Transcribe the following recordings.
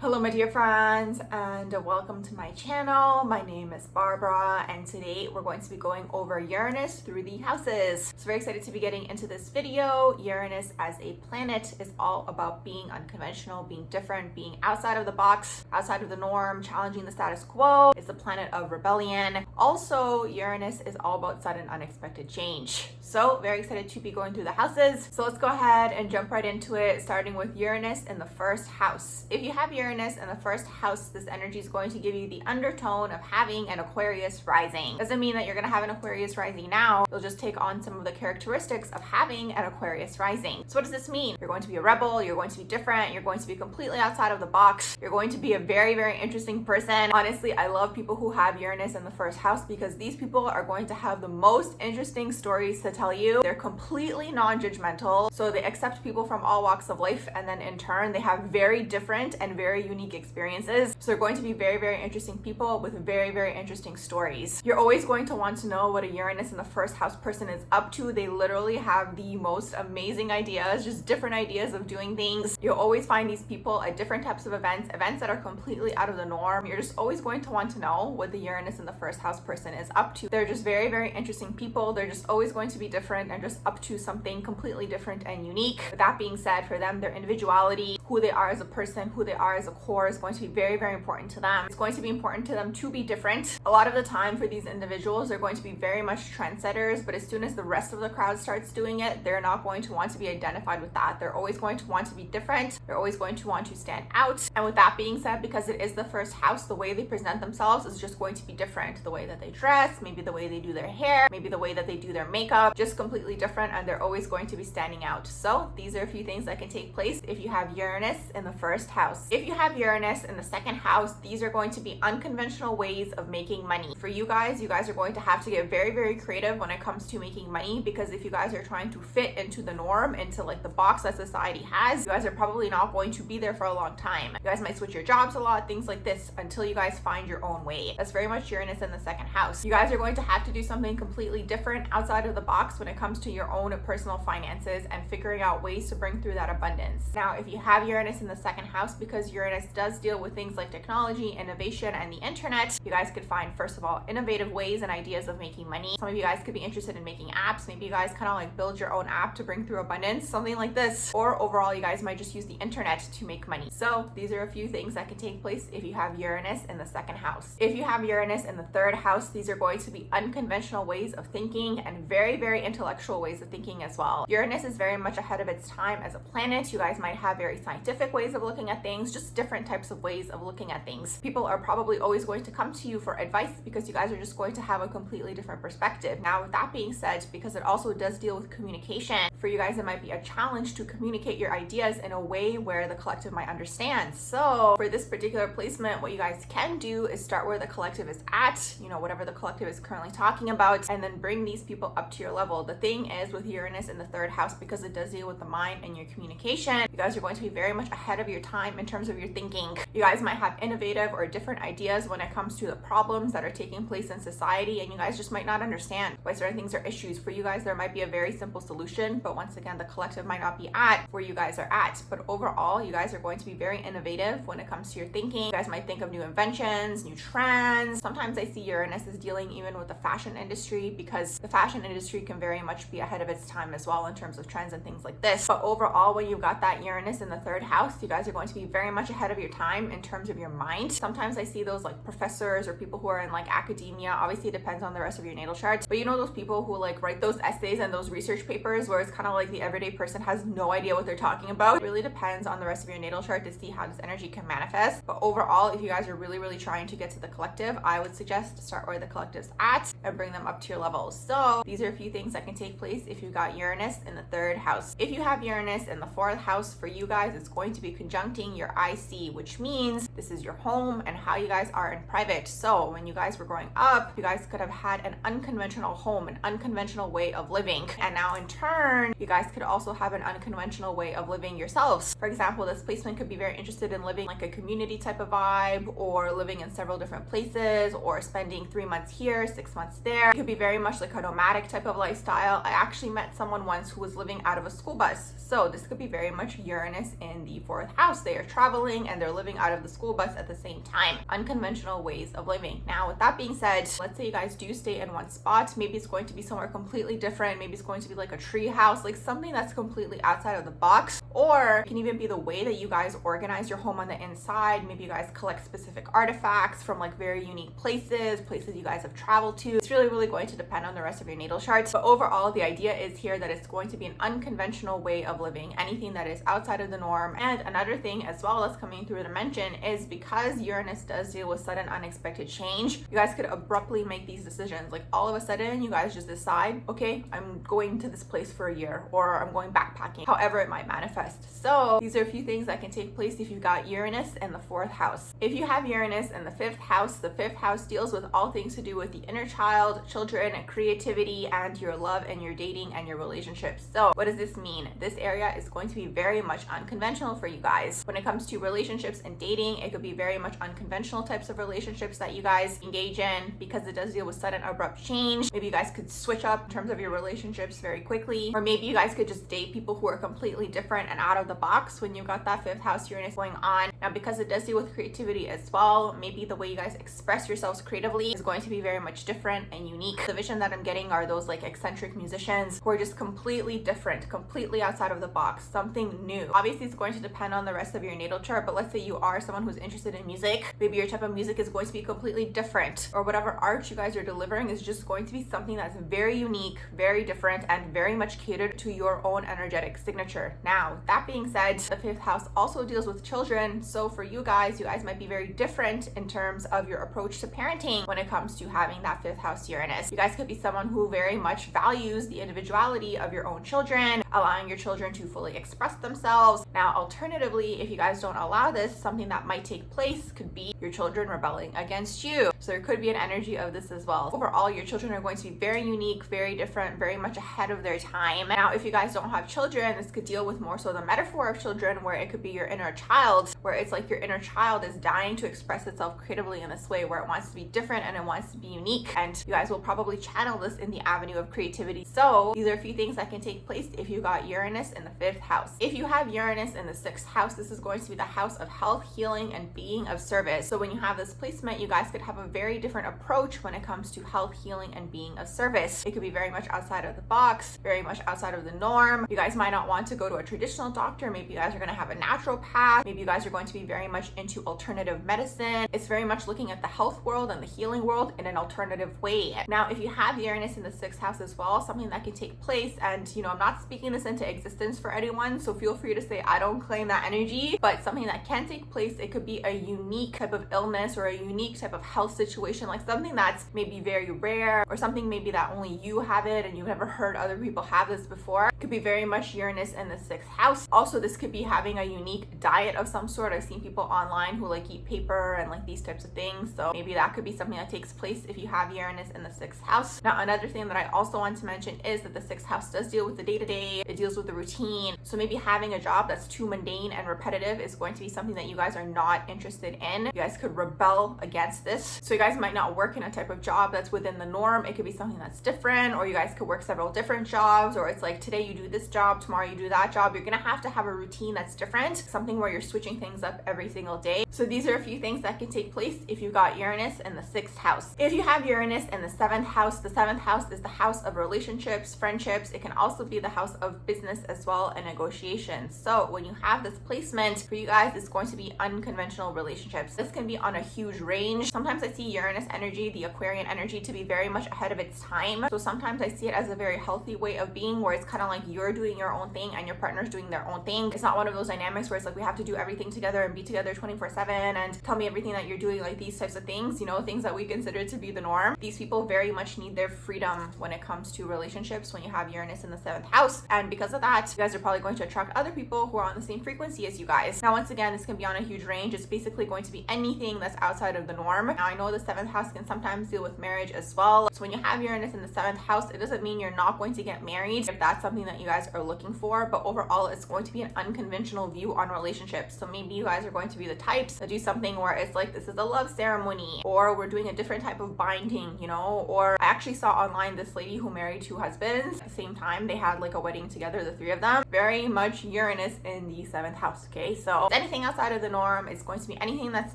Hello my dear friends, and welcome to my channel. My name is Barbara, and today we're going to be going over Uranus through the houses. So very excited to be getting into this video. Uranus as a planet is all about being unconventional, being different, being outside of the box, outside of the norm, challenging the status quo. It's the planet of rebellion. Also, Uranus is all about sudden unexpected change. So very excited to be going through the houses. So let's go ahead and jump right into it, starting with Uranus in the first house. If you have Uranus in the first house, this energy is going to give you the undertone of having an Aquarius rising. Doesn't mean that you're going to have an Aquarius rising now. You'll just take on some of the characteristics of having an Aquarius rising. So what does this mean? You're going to be a rebel, you're going to be different, you're going to be completely outside of the box, you're going to be a very, very interesting person. Honestly, I love people who have Uranus in the first house because these people are going to have the most interesting stories to tell you. They're completely non-judgmental, so they accept people from all walks of life, and then in turn they have very different and very unique experiences. So they're going to be very, very interesting people with very, very interesting stories. You're always going to want to know what a Uranus in the first house person is up to. They literally have the most amazing ideas, just different ideas of doing things. You'll always find these people at different types of events that are completely out of the norm. You're just always going to want to know what the Uranus in the first house person is up to. They're just very, very interesting people. They're just always going to be different and just up to something completely different and unique. With that being said, for them, their individuality, who they are as a person, who they are as a core is going to be very, very important to them. It's going to be important to them to be different. A lot of the time for these individuals, they're going to be very much trendsetters, but as soon as the rest of the crowd starts doing it, they're not going to want to be identified with that. They're always going to want to be different. They're always going to want to stand out. And with that being said, because it is the first house, the way they present themselves is just going to be different. The way that they dress, maybe the way they do their hair, maybe the way that they do their makeup, just completely different, and they're always going to be standing out. So these are a few things that can take place if you have Uranus in the first house. If you have Uranus in the second house, these are going to be unconventional ways of making money. For you guys are going to have to get very, very creative when it comes to making money, because if you guys are trying to fit into the norm, into like the box that society has, you guys are probably not going to be there for a long time. You guys might switch your jobs a lot, things like this, until you guys find your own way. That's very much Uranus in the second house. You guys are going to have to do something completely different outside of the box when it comes to your own personal finances and figuring out ways to bring through that abundance. Now, if you have Uranus in the second house, because Uranus does deal with things like technology, innovation, and the internet, you guys could find, first of all, innovative ways and ideas of making money. Some of you guys could be interested in making apps. Maybe you guys kind of like build your own app to bring through abundance, something like this. Or overall, you guys might just use the internet to make money. So these are a few things that can take place if you have Uranus in the second house. If you have Uranus in the third house, these are going to be unconventional ways of thinking and very, very intellectual ways of thinking as well. Uranus is very much ahead of its time as a planet. You guys might have very scientific ways of looking at things, just different types of ways of looking at things. People are probably always going to come to you for advice because you guys are just going to have a completely different perspective. Now, with that being said, because it also does deal with communication, for you guys, it might be a challenge to communicate your ideas in a way where the collective might understand. So for this particular placement, what you guys can do is start where the collective is at, whatever the collective is currently talking about, and then bring these people up to your level. The thing is with Uranus in the third house, because it does deal with the mind and your communication, you guys are going to be very much ahead of your time in terms of your thinking. You guys might have innovative or different ideas when it comes to the problems that are taking place in society, and you guys just might not understand why certain things are issues. For you guys, there might be a very simple solution, but once again, the collective might not be at where you guys are at. But overall, you guys are going to be very innovative when it comes to your thinking. You guys might think of new inventions, new trends. Sometimes I see Uranus is dealing even with the fashion industry, because the fashion industry can very much be ahead of its time as well in terms of trends and things like this. But overall, when you've got that Uranus in the third house, you guys are going to be very much ahead of your time in terms of your mind. Sometimes I see those like professors or people who are in like academia. Obviously, it depends on the rest of your natal charts, but those people who like write those essays and those research papers where it's kind of like the everyday person has no idea what they're talking about. It really depends on the rest of your natal chart to see how this energy can manifest. But overall, if you guys are really, really trying to get to the collective, I would suggest to start where the collective's at and bring them up to your level. So these are a few things that can take place if you got Uranus in the third house. If you have Uranus in the fourth house, for you guys, it's going to be conjuncting your IC, which means this is your home and how you guys are in private. So when you guys were growing up, you guys could have had an unconventional home, an unconventional way of living. And now in turn, you guys could also have an unconventional way of living yourselves. For example, this placement could be very interested in living like a community type of vibe, or living in several different places, or spending 3 months here, 6 months there. It could be very much like a nomadic type of lifestyle. I actually met someone once who was living out of a school bus. So this could be very much Uranus in in the 4th house. They are traveling and they're living out of the school bus at the same time. Unconventional ways of living. Now, with that being said, let's say you guys do stay in one spot. Maybe it's going to be somewhere completely different. Maybe it's going to be like a tree house, like something that's completely outside of the box. Or it can even be the way that you guys organize your home on the inside. Maybe you guys collect specific artifacts from like very unique places you guys have traveled to. It's really going to depend on the rest of your natal chart. But overall, the idea is here that it's going to be an unconventional way of living, anything that is outside of the norm. And another thing as well that's coming through to mention is because Uranus does deal with sudden unexpected change, you guys could abruptly make these decisions. Like all of a sudden, you guys just decide, okay, I'm going to this place for a year, or I'm going backpacking, however it might manifest. So these are a few things that can take place if you've got Uranus in the 4th house. If you have Uranus in the 5th house, the 5th house deals with all things to do with the inner child, children, creativity, and your love and your dating and your relationships. So what does this mean? This area is going to be very much unconventional for you guys. When it comes to relationships and dating, it could be very much unconventional types of relationships that you guys engage in because it does deal with sudden abrupt change. Maybe you guys could switch up in terms of your relationships very quickly, or maybe you guys could just date people who are completely different and out of the box when you've got that 5th house Uranus going on. Now, because it does deal with creativity as well, maybe the way you guys express yourselves creatively is going to be very much different and unique. The vision that I'm getting are those like eccentric musicians who are just completely different, completely outside of the box, something new. Obviously, it's going to depend on the rest of your natal chart, but let's say you are someone who's interested in music. Maybe your type of music is going to be completely different, or whatever art you guys are delivering is just going to be something that's very unique, very different, and very much catered to your own energetic signature. Now, that being said, the 5th house also deals with children. So for you guys might be very different in terms of your approach to parenting when it comes to having that 5th house Uranus. You guys could be someone who very much values the individuality of your own children, allowing your children to fully express themselves. Now, alternatively, if you guys don't allow this, something that might take place could be your children rebelling against you. So there could be an energy of this as well. Overall, your children are going to be very unique, very different, very much ahead of their time. Now, if you guys don't have children, this could deal with more so the metaphor of children, where it could be your inner child, where it's like your inner child is dying to express itself creatively in this way, where it wants to be different and it wants to be unique. And you guys will probably channel this in the avenue of creativity. So these are a few things that can take place if you got Uranus in the 5th house. If you have Uranus in the 6th house, this is going to be the house of health, healing, and being of service. So when you have this placement, you guys could have a very different approach when it comes to health, healing, and being of service. It could be very much outside of the box, very much outside of the norm. You guys might not want to go to a traditional doctor. Maybe you guys are going to have a natural path. Maybe you guys are going to be very much into alternative medicine. It's very much looking at the health world and the healing world in an alternative way. Now, if you have Uranus in the 6th house as well, something that can take place, and I'm not speaking this into existence for anyone, so feel free to say I don't claim that energy, but something that can take place, it could be a unique type of illness or a unique type of health situation, like something that's maybe very rare, or something maybe that only you have it and you've never heard other people have this before. It could be very much Uranus in the 6th house. Also, this could be having a unique diet of some sort. I've seen people online who like eat paper and like these types of things, so maybe that could be something that takes place if you have Uranus in the 6th house. Now, another thing that I also want to mention is that the 6th house does deal with the day-to-day. It deals with the routine. So maybe having a job that's too mundane and repetitive is going to be something that you guys are not interested in. You guys could rebel against this. So you guys might not work in a type of job that's within the norm. It could be something that's different, or you guys could work several different jobs, or it's like today you do this job, tomorrow you do that job. You're gonna have to have a routine that's different, something where you're switching things up every single day. So these are a few things that can take place if you got Uranus in the 6th house. If you have Uranus in the 7th house, the 7th house is the house of relationships, friendships. It can also be the house of business as well, and negotiations. So when you have this placement, for you guys, it's going to be unconventional relationships. This can be on a huge range. Sometimes I see Uranus energy, the Aquarian energy, to be very much ahead of its time. So sometimes I see it as a very healthy way of being, where it's kind of like you're doing your own thing and your partner's doing their own thing. It's not one of those dynamics where it's like we have to do everything together and be together 24/7 and tell me everything that you're doing, like these types of things, things that we consider to be the norm. These people very much need their freedom when it comes to relationships when you have Uranus in the 7th house. And because of that, you guys are probably going to attract other people who are on the same frequency as you guys. Now, once again, this can be on a huge range. It's basically going to be anything that's outside of the norm. Now, I know the 7th house can sometimes deal with marriage as well. So when you have Uranus in the 7th house, it doesn't mean you're not going to get married. If that's something that that you guys are looking for, but overall it's going to be an unconventional view on relationships. So maybe you guys are going to be the types that do something where it's like, this is a love ceremony, or we're doing a different type of binding, you know. Or I actually saw online this lady who married 2 husbands at the same time. They had like a wedding together, the 3 of them. Very much Uranus in the 7th house. Okay, so anything outside of the norm is going to be anything that's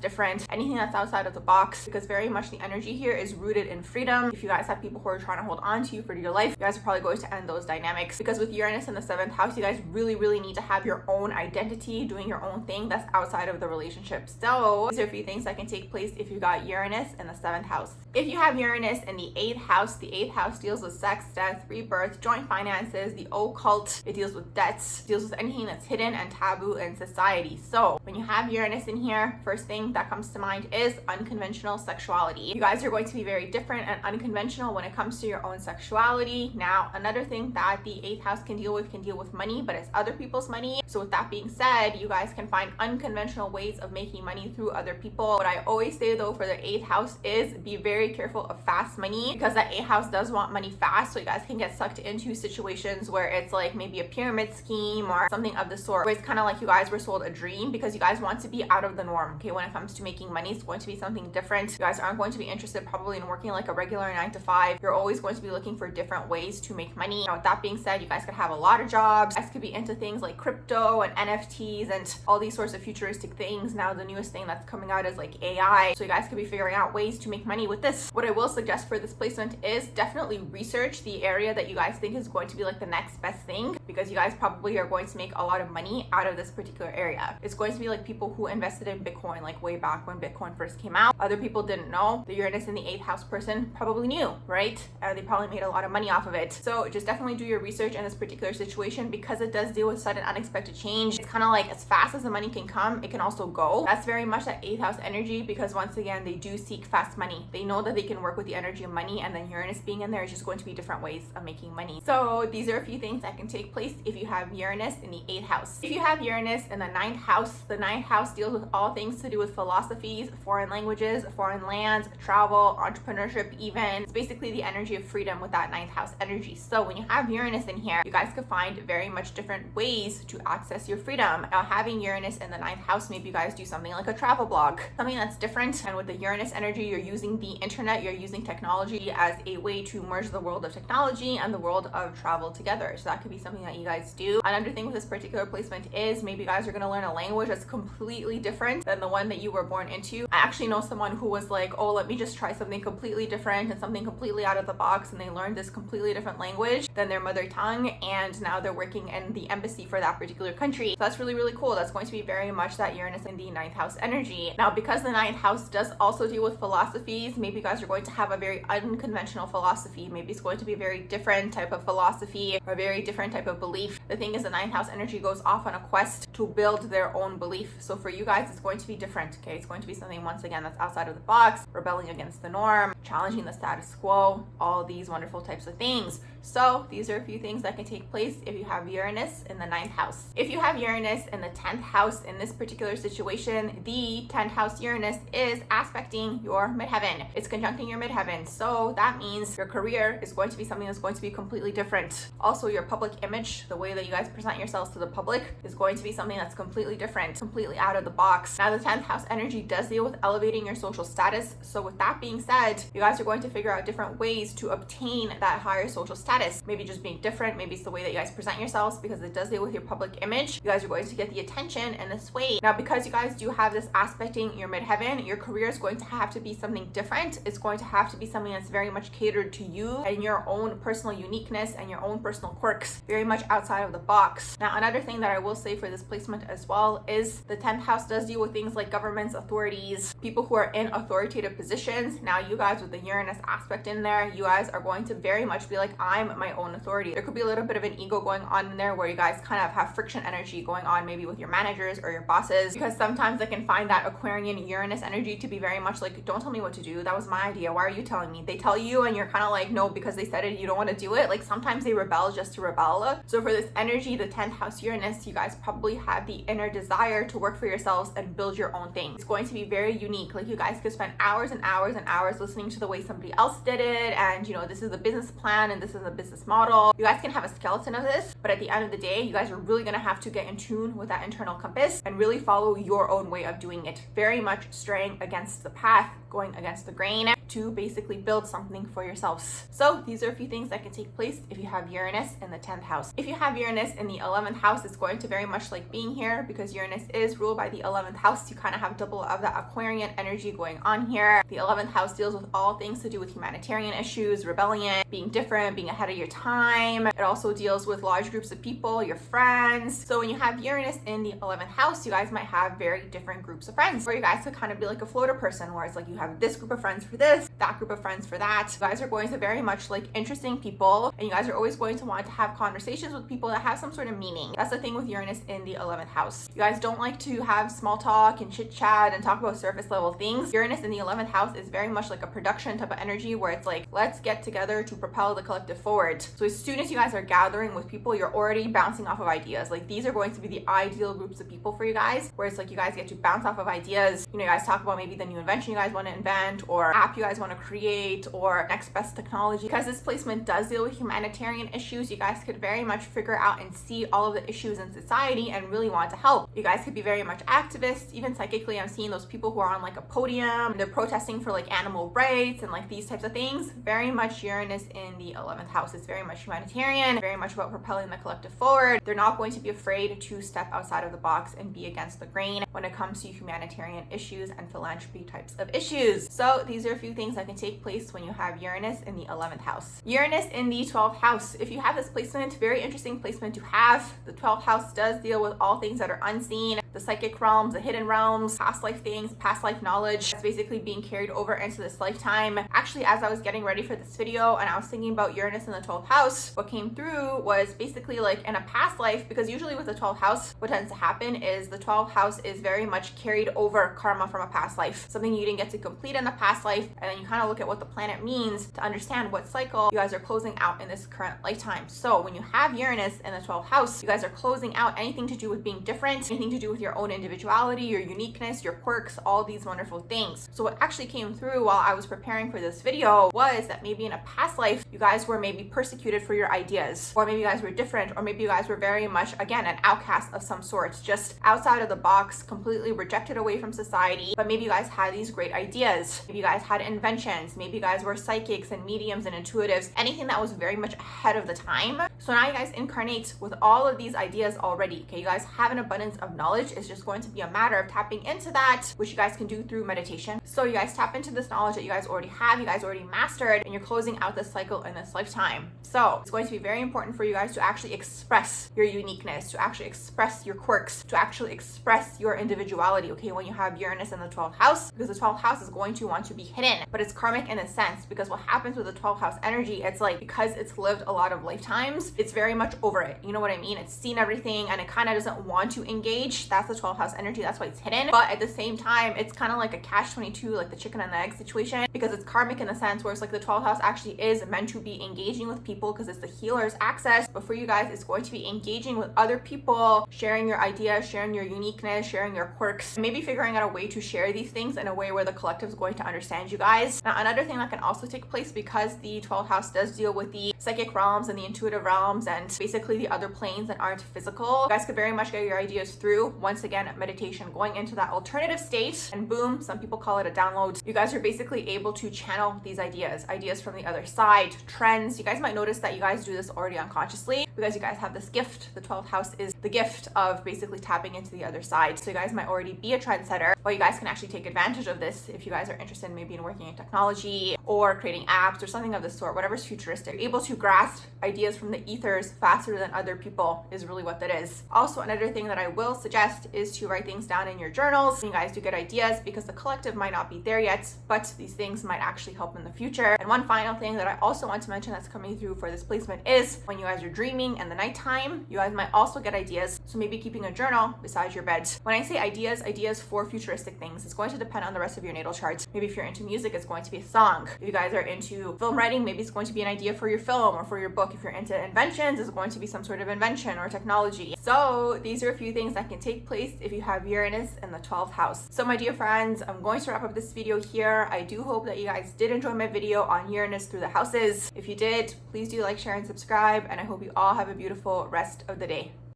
different, anything that's outside of the box, because very much the energy here is rooted in freedom. If you guys have people who are trying to hold on to you for your life, you guys are probably going to end those dynamics, because with Uranus in the 7th house, you guys really need to have your own identity, doing your own thing that's outside of the relationship. So these are a few things that can take place if you got Uranus in the 7th house. If you have Uranus in the 8th house, the 8th house deals with sex, death, rebirth, joint finances, the occult. It deals with debts, deals with anything that's hidden and taboo in society. So when you have Uranus in here, first thing that comes to mind is unconventional sexuality. You guys are going to be very different and unconventional when it comes to your own sexuality. Now, another thing that the 8th house can deal with money, but it's other people's money. So with that being said, you guys can find unconventional ways of making money through other people. What I always say though for the 8th house is be very careful of fast money, because that 8th house does want money fast. So you guys can get sucked into situations where it's like maybe a pyramid scheme or something of the sort, where it's kind of like you guys were sold a dream, because you guys want to be out of the norm. Okay, when it comes to making money, it's going to be something different. You guys aren't going to be interested probably in working like a regular 9 to 5. You're always going to be looking for different ways to make money. Now with that being said, you guys could have a lot of jobs. You guys could be into things like crypto and NFTs and all these sorts of futuristic things. Now the newest thing that's coming out is like AI. So you guys could be figuring out ways to make money with this. What I will suggest for this placement is definitely research the area that you guys think is going to be like the next best thing, because you guys probably are going to make a lot of money out of this particular area. It's going to be like people who invested in Bitcoin like way back when Bitcoin first came out. Other people didn't know. The Uranus in the 8th house person probably knew, right? They probably made a lot of money off of it. So just definitely do your research in this particular situation, because it does deal with sudden unexpected change. It's kind of like as fast as the money can come, it can also go. That's very much that 8th house energy, because once again, they do seek fast money. They know that they can work with the energy of money, and then Uranus being in there is just going to be different ways of making money. So these are a few things that can take place if you have Uranus in the 8th house. If you have Uranus in the 9th house, the 9th house deals with all things to do with philosophies, foreign languages, foreign lands, travel, entrepreneurship even. It's basically the energy of freedom with that 9th house energy. So when you have Uranus in here, you guys could find very much different ways to access your freedom. Now having Uranus in the 9th house, maybe you guys do something like a travel blog, something that's different. And with the Uranus energy, you're using the internet, you're using technology as a way to merge the world of technology and the world of travel together. So that could be something that you guys do. Another thing with this particular placement is maybe you guys are going to learn a language that's completely different than the one that you were born into. I actually know someone who was like, oh, let me just try something completely different and something completely out of the box, and they learned this completely different language than their mother tongue, and now they're working in the embassy for that particular country. So that's really cool. That's going to be very much that Uranus in the 9th house energy. Now because the 9th house does also deal with philosophies, maybe you guys are going to have a very unconventional philosophy. Maybe it's going to be a very different type of philosophy or a very different type of belief. The thing is, the 9th house energy goes off on a quest to build their own belief. So for you guys, it's going to be different. Okay, it's going to be something once again that's outside of the box, rebelling against the norm, challenging the status quo, all these wonderful types of things. So these are a few things that can take place if you have Uranus in the 9th house. If you have Uranus in the 10th house in this particular situation, the 10th house Uranus is aspecting your midheaven. It's conjuncting your midheaven. So that means your career is going to be something that's going to be completely different. Also, your public image, the way that you guys present yourselves to the public, is going to be something that's completely different, completely out of the box. Now the 10th house energy does deal with elevating your social status. So with that being said, you guys are going to figure out different ways to obtain that higher social status. Maybe just being different, maybe it's the way that you guys present yourselves, because it does deal with your public image. You guys are going to get the attention in this way. Now because you guys do have this aspecting your midheaven, your career is going to have to be something different. It's going to have to be something that's very much catered to you and your own personal uniqueness and your own personal quirks, very much outside of the box. Now another thing that I will say for this placement as well is the 10th house does deal with things like governments, authorities, people who are in authoritative positions. Now you guys with the Uranus aspect in there, you guys are going to very much be like, I'm my own authority. There could be a little bit of an ego going on in there where you guys kind of have friction energy going on maybe with your managers or your bosses, because sometimes they can find that Aquarian Uranus energy to be very much like, don't tell me what to do. That was my idea. Why are you telling me? They tell you and you're kind of like, no, because they said it, you don't want to do it. Like sometimes they rebel just to rebel. So for this energy, the 10th house Uranus, you guys probably have the inner desire to work for yourselves and build your own thing. It's going to be very unique. Like, you guys could spend hours and hours and hours listening to the way somebody else did it, and you know, this is the business plan and this is the business model. You guys can have a skeleton of this, but at the end of the day, you guys are really going to have to get in tune with that internal compass and really follow your own way of doing it. Very much straying against the path, going against the grain to basically build something for yourselves. So these are a few things that can take place if you have Uranus in the 10th house. If you have Uranus in the 11th house, it's going to very much like being here, because Uranus is ruled by the 11th house. You kind of have double of that Aquarian energy going on here. The 11th house deals with all things to do with humanitarian issues, rebellion, being different, being ahead of your time. It also deals with large groups of people, your friends. So when you have Uranus in the 11th house, you guys might have very different groups of friends, or you guys could kind of be like a floater person, where it's like you have this group of friends for this, that group of friends for that. You guys are going to very much like interesting people, and you guys are always going to want to have conversations with people that have some sort of meaning. That's the thing with Uranus in the 11th house. You guys don't like to have small talk and chit chat and talk about surface level things. Uranus in the 11th house is very much like a production type of energy, where it's like, let's get together to propel the collective forward. So as soon as you guys are gathering with people, you're already bouncing off of ideas. Like, these are going to be the ideal groups of people for you guys, where it's like you guys get to bounce off of ideas. You know, you guys talk about maybe the new invention you guys want to invent, or app you guys want to create, or next best technology. Because this placement does deal with humanitarian issues, you guys could very much figure out and see all of the issues in society and really want to help. You guys could be very much activists. Even psychically, I'm seeing those people who are on like a podium, they're protesting for like animal rights and like these types of things. Very much Uranus in the 11th house. It's very much humanitarian, very much about propelling the collective forward. They're not going to be afraid to step outside of the box and be against the grain when it comes to humanitarian issues and philanthropy types of issues. So these are a few things that can take place when you have Uranus in the 11th house. Uranus in the 12th house. If you have this placement, very interesting placement to have. The 12th house does deal with all things that are unseen, the psychic realms, the hidden realms, past life things, past life knowledge that's basically being carried over into this lifetime. Actually, as I was getting ready for this video and I was thinking about Uranus in the 12th house, what came through was basically like in a past life, because usually with the 12th house, what tends to happen is the 12th house is very much carried over karma from a past life, something you didn't get to complete in a past life, and then you kind of look at what the planet means to understand what cycle you guys are closing out in this current lifetime. So when you have Uranus in the 12th house, you guys are closing out anything to do with being different, anything to do with your own individuality, your uniqueness, your quirks, all these wonderful things. So what actually came through while I was preparing for this video was that maybe in a past life, you guys were maybe persecuted for your ideas, or maybe you guys were different, or maybe you guys were very much, again, an outcast of some sort, just outside of the box, completely rejected away from society. But maybe you guys had these great ideas. Maybe you guys had inventions. Maybe you guys were psychics and mediums and intuitives, anything that was very much ahead of the time. So now you guys incarnate with all of these ideas already. Okay, you guys have an abundance of knowledge. It's just going to be a matter of tapping into that, which you guys can do through meditation. So you guys tap into this knowledge that you guys already have, you guys already mastered, and you're closing out this cycle in this lifetime. So it's going to be very important for you guys to actually express your uniqueness, to actually express your quirks, to actually express your individuality, okay, when you have Uranus in the 12th house, because the 12th house is going to want to be hidden. But it's karmic in a sense, because what happens with the 12th house energy, it's like, because it's lived a lot of lifetimes, it's very much over it. You know what I mean? It's seen everything and it kind of doesn't want to engage. That's the 12th house energy. That's why it's hidden. But at the same time, it's kind of like a catch-22, like the chicken and the egg situation, because it's karmic in the sense where it's like the 12th house actually is meant to be engaging with people because it's the healer's access. But for you guys, it's going to be engaging with other people, sharing your ideas, sharing your uniqueness, sharing your quirks, and maybe figuring out a way to share these things in a way where the collective is going to understand you guys. Now, another thing that can also take place, because the 12th house does deal with the psychic realms and the intuitive realms and basically the other planes that aren't physical, you guys could very much get your ideas through, once again, meditation, going into that alternative state, and boom, some people call it a download. You guys are basically able to channel these ideas from the other side, trends. You guys might notice that you guys do this already unconsciously, because you guys have this gift. The 12th house is the gift of basically tapping into the other side. So you guys might already be a trendsetter, but you guys can actually take advantage of this if you guys are interested maybe in working in technology or creating apps or something of the sort, whatever's futuristic. You're able to grasp ideas from the ethers faster than other people is really what that is. Also, another thing that I will suggest is to write things down in your journals. You guys do get ideas, because the collective might not be there yet, but these things might actually help in the future. And one final thing that I also want to mention that's coming through for this placement is when you guys are dreaming in the nighttime, you guys might also get ideas. So maybe keeping a journal beside your bed. When I say ideas for futuristic things, it's going to depend on the rest of your natal chart. Maybe if you're into music, it's going to be a song. If you guys are into film writing, maybe it's going to be an idea for your film or for your book. If you're into inventions is going to be some sort of invention or technology. So these are a few things that can take place if you have Uranus in the 12th house. So my dear friends, I'm going to wrap up this video here. I do hope that you guys did enjoy my video on Uranus through the houses. If you did, please do like, share, and subscribe, and I hope you all have a beautiful rest of the day.